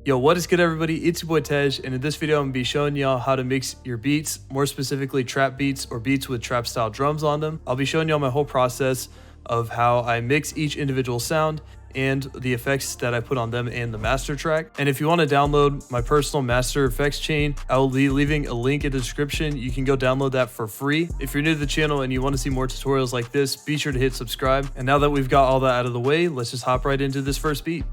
Yo, what is good everybody? It's your boy Tej, and in this video I'm going to be showing y'all how to mix your beats, more specifically trap beats or beats with trap style drums on them. I'll be showing y'all my whole process of how I mix each individual sound and the effects that I put on them and the master track. And if you want to download my personal master effects chain, I will be leaving a link in the description. You can go download that for free. If you're new to the channel and you want to see more tutorials like this, be sure to hit subscribe. And now that we've got all that out of the way, let's just hop right into this first beat.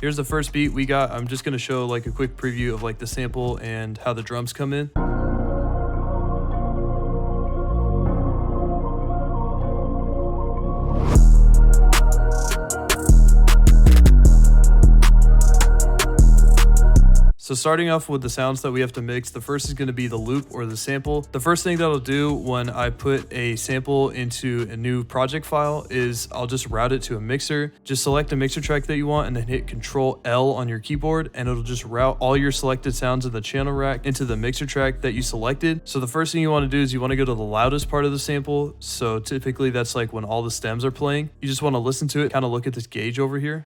Here's the first beat we got. I'm just gonna show like a quick preview of like the sample and how the drums come in. So starting off with the sounds that we have to mix, the first is going to be the loop or the sample. The first thing that I'll do when I put a sample into a new project file is I'll just route it to a mixer. Just select a mixer track that you want and then hit Control L on your keyboard, and it'll just route all your selected sounds in the channel rack into the mixer track that you selected. So the first thing you want to do is you want to go to the loudest part of the sample. So typically that's like when all the stems are playing. You just want to listen to it, kind of look at this gauge over here.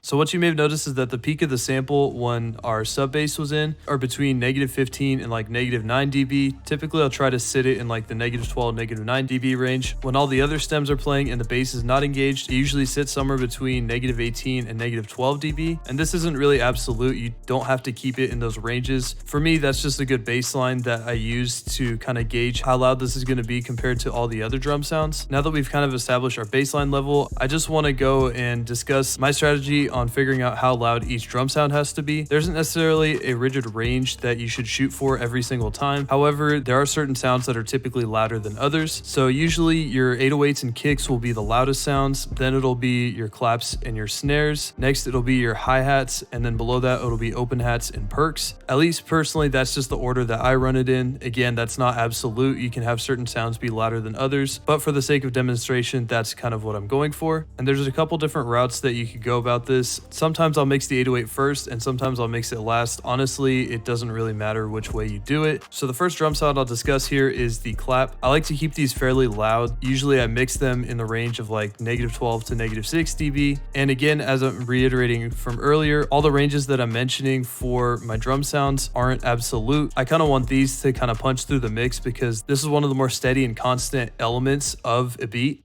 So what you may have noticed is that the peak of the sample when our sub bass was in are between -15 and like -9 dB. Typically I'll try to sit it in like the -12, -9 dB range. When all the other stems are playing and the bass is not engaged, it usually sits somewhere between -18 and -12 dB. And this isn't really absolute. You don't have to keep it in those ranges. For me, that's just a good baseline that I use to kind of gauge how loud this is going to be compared to all the other drum sounds. Now that we've kind of established our baseline level, I just want to go and discuss my strategy on figuring out how loud each drum sound has to be. There isn't necessarily a rigid range that you should shoot for every single time. However, there are certain sounds that are typically louder than others. So usually your 808s and kicks will be the loudest sounds. Then it'll be your claps and your snares. Next, it'll be your hi-hats. And then below that, it'll be open hats and perks. At least personally, that's just the order that I run it in. Again, that's not absolute. You can have certain sounds be louder than others. But for the sake of demonstration, that's kind of what I'm going for. And there's a couple different routes that you could go about this. Sometimes I'll mix the 808 first and sometimes I'll mix it last. Honestly, it doesn't really matter which way you do it. So the first drum sound I'll discuss here is the clap. I like to keep these fairly loud. Usually I mix them in the range of like -12 to -6 dB. And again, as I'm reiterating from earlier, all the ranges that I'm mentioning for my drum sounds aren't absolute. I kind of want these to kind of punch through the mix because this is one of the more steady and constant elements of a beat.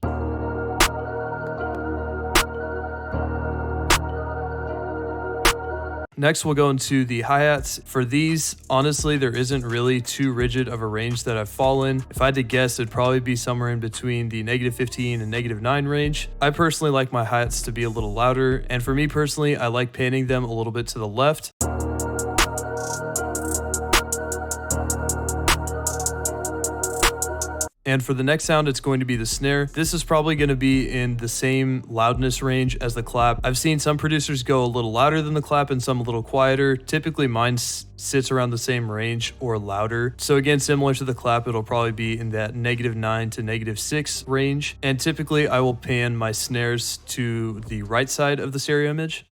Next, we'll go into the hi-hats. For these, honestly, there isn't really too rigid of a range that I've fallen. If I had to guess, it'd probably be somewhere in between the -15 and -9 range. I personally like my hi-hats to be a little louder, and for me personally, I like panning them a little bit to the left. And for the next sound, it's going to be the snare. This is probably going to be in the same loudness range as the clap. I've seen some producers go a little louder than the clap and some a little quieter. Typically mine sits around the same range or louder. So again, similar to the clap, it'll probably be in that -9 to -6 range. And typically I will pan my snares to the right side of the stereo image.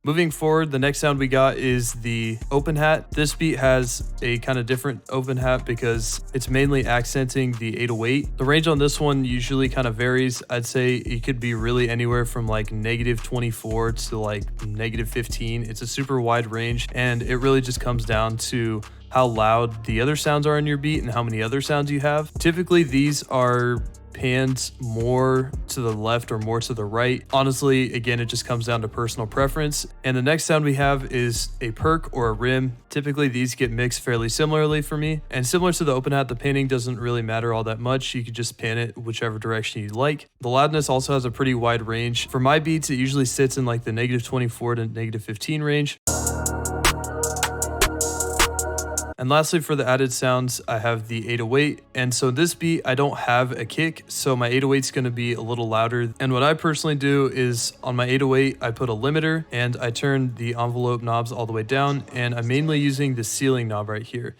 Moving forward, the next sound we got is the open hat. This beat has a kind of different open hat because it's mainly accenting the 808. The range on this one usually kind of varies. I'd say it could be really anywhere from like -24 to like -15. It's a super wide range, and it really just comes down to how loud the other sounds are in your beat and how many other sounds you have. Typically, these are panned more to the left or more to the right. Honestly, again, it just comes down to personal preference. And the next sound we have is a perk or a rim. Typically these get mixed fairly similarly for me. And similar to the open hat, the panning doesn't really matter all that much. You could just pan it whichever direction you like. The loudness also has a pretty wide range. For my beats, it usually sits in like the -24 to -15 range. And lastly, for the added sounds, I have the 808. And so this beat, I don't have a kick, so my 808 is going to be a little louder. And what I personally do is on my 808, I put a limiter and I turn the envelope knobs all the way down. And I'm mainly using the ceiling knob right here.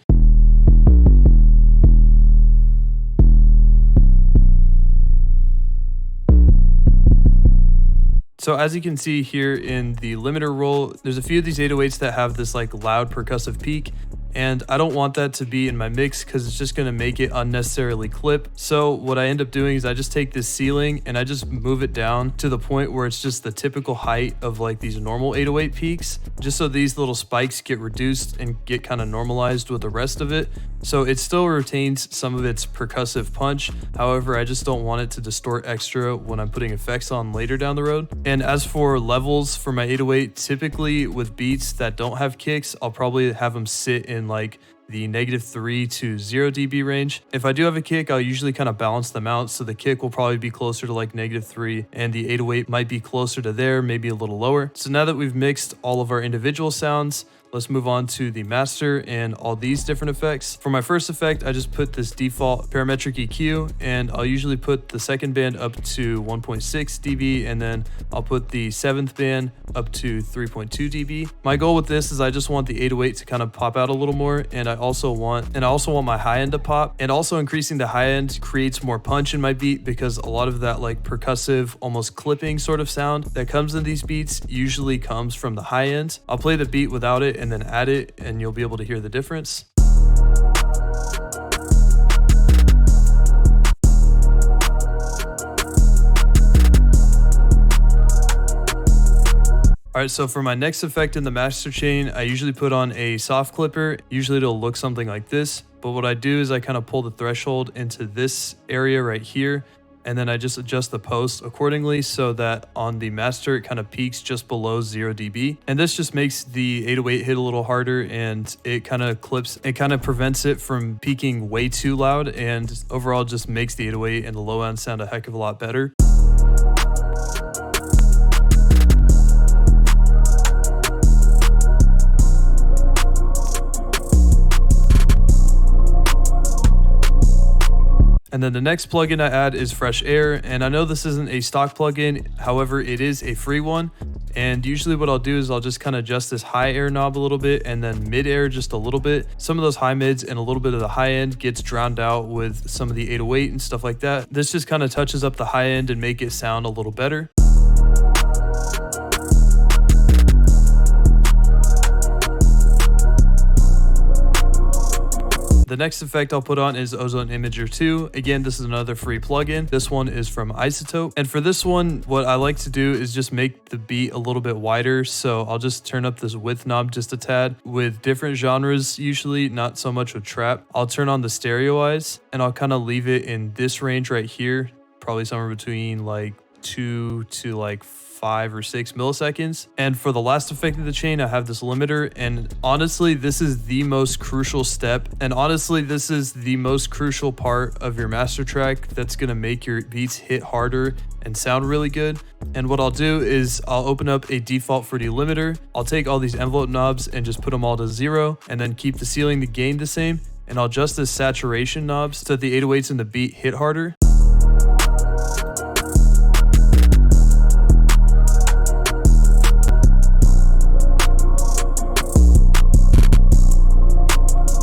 So as you can see here in the limiter roll, there's a few of these 808s that have this like loud percussive peak, and I don't want that to be in my mix because it's just going to make it unnecessarily clip. So what I end up doing is I just take this ceiling and I just move it down to the point where it's just the typical height of like these normal 808 peaks, just so these little spikes get reduced and get kind of normalized with the rest of it. So it still retains some of its percussive punch. However, I just don't want it to distort extra when I'm putting effects on later down the road. And as for levels for my 808, typically with beats that don't have kicks, I'll probably have them sit in like the -3 to 0 dB range. If I do have a kick, I'll usually kind of balance them out. So the kick will probably be closer to like -3 and the 808 might be closer to there, maybe a little lower. So now that we've mixed all of our individual sounds, let's move on to the master and all these different effects. For my first effect, I just put this default parametric EQ, and I'll usually put the second band up to 1.6 dB, and then I'll put the seventh band up to 3.2 dB. My goal with this is I just want the 808 to kind of pop out a little more, and I also want my high end to pop. And also increasing the high end creates more punch in my beat, because a lot of that like percussive, almost clipping sort of sound that comes in these beats usually comes from the high end. I'll play the beat without it and then add it, and you'll be able to hear the difference. Alright, so for my next effect in the master chain, I usually put on a soft clipper. Usually it'll look something like this, but what I do is I kind of pull the threshold into this area right here, and then I just adjust the post accordingly so that on the master it kind of peaks just below 0 dB. And this just makes the 808 hit a little harder, and it kind of clips, it kind of prevents it from peaking way too loud, and overall just makes the 808 and the low end sound a heck of a lot better. And then the next plugin I add is Fresh Air, and I know this isn't a stock plugin, however it is a free one. And usually what I'll do is I'll just kind of adjust this high air knob a little bit and then mid air just a little bit. Some of those high mids and a little bit of the high end gets drowned out with some of the 808 and stuff like that. This just kind of touches up the high end and make it sound a little better. The next effect I'll put on is Ozone Imager 2. Again, this is another free plugin. This one is from Isotope. And for this one, what I like to do is just make the beat a little bit wider. So I'll just turn up this width knob just a tad. With different genres, usually not so much with trap, I'll turn on the stereoize, and I'll kind of leave it in this range right here, probably somewhere between like 2 to like 5 or 6 milliseconds. And for the last effect of the chain, I have this limiter, and honestly this is the most crucial step, and honestly this is the most crucial part of your master track that's going to make your beats hit harder and sound really good. And what I'll do is I'll open up a default for delimiter, I'll take all these envelope knobs and just put them all to 0, and then keep the ceiling, the gain the same, and I'll adjust this saturation knob so that the 808s in the beat hit harder.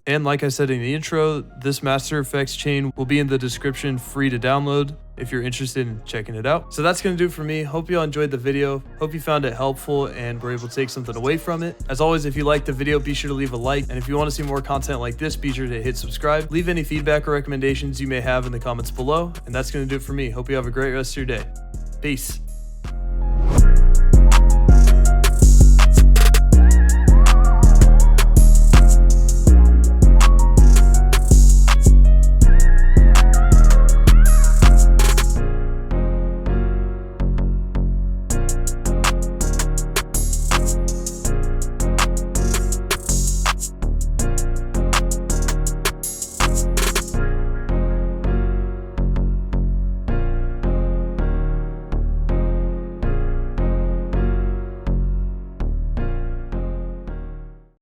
And like I said in the intro, this Master Effects chain will be in the description, free to download if you're interested in checking it out. So that's going to do it for me. Hope you all enjoyed the video. Hope you found it helpful and were able to take something away from it. As always, if you liked the video, be sure to leave a like. And if you want to see more content like this, be sure to hit subscribe. Leave any feedback or recommendations you may have in the comments below. And that's going to do it for me. Hope you have a great rest of your day. Peace.